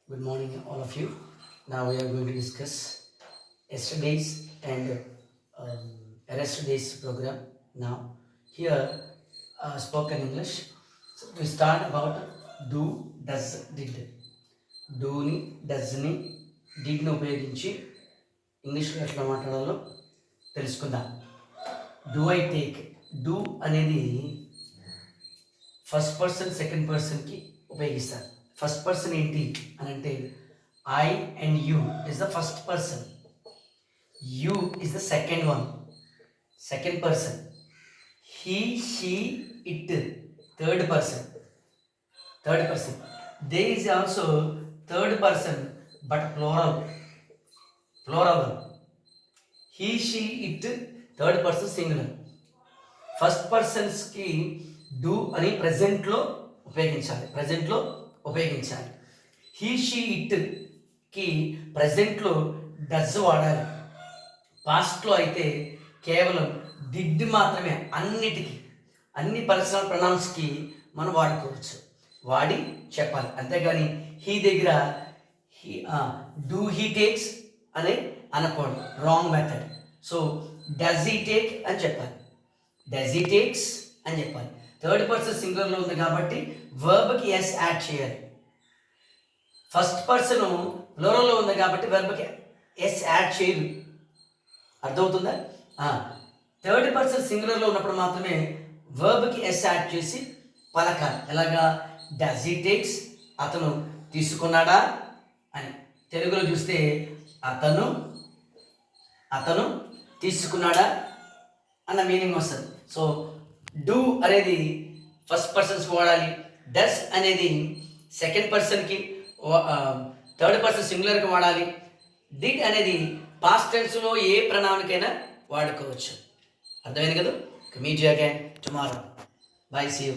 Good morning, all of you. Now we are going to discuss yesterday's and yesterday's program. Now, here, spoken English. So we start about do, does, did. డూని డస్ని డిడ్ని ఉపయోగించి ఇంగ్లీష్లో ఎట్లా మాట్లాడాలో తెలుసుకుందాం. Do I take. Do అనేది first person second పర్సన్కి ఉపయోగిస్తారు. First person ఏంటి అని అంటే I and you is the first person, you is the second one, second person. He she it third person, third person. There is also third person but plural, plural. He she it third person singular. First పర్సన్స్కి do అని ప్రజెంట్లో ఉపయోగించాలి, ప్రజెంట్లో ఉపయోగించాలి. He she ఇట్కి ప్రజెంట్లో does వాడాలి. పాస్ట్లో అయితే కేవలం డిడ్ మాత్రమే అన్నిటికీ, అన్ని పర్సనల్ ప్రొనౌన్స్కి మనం వాడుకోవచ్చు, వాడి చెప్పాలి. అంతేగాని హీ దగ్గర డూ హీ టేక్స్ అని అనకూడదు, wrong method. So does he take అని చెప్పాలి, డస్ హీ టేక్స్ అని చెప్పాలి. థర్డ్ పర్సన్ సింగులర్లో ఉంది కాబట్టి వర్బ్కి ఎస్ యాడ్ చేయాలి. ఫస్ట్ పర్సన్ ప్లూరల్లో ఉంది కాబట్టి వర్బ్కి ఎస్ యాడ్ చేయదు. అర్థమవుతుందా? థర్డ్ పర్సన్ సింగులర్లో ఉన్నప్పుడు మాత్రమే వర్బ్కి ఎస్ యాడ్ చేసి పలకాలి. ఎలాగా? డస్ హీ టేక్స్, అతను తీసుకున్నాడా అని. తెలుగులో చూస్తే అతను, అతను తీసుకున్నాడా అన్న మీనింగ్ వస్తుంది. సో డూ అనేది ఫస్ట్ పర్సన్స్కి వాడాలి, డస్ అనేది సెకండ్ పర్సన్కి, థర్డ్ పర్సన్ సింగులర్కి వాడాలి. డిడ్ అనేది పాస్ట్ టెన్స్లో ఏ ప్రణాళికైనా వాడుకోవచ్చు. అర్థమైంది కదా? Meet you again tomorrow. Bye, see you.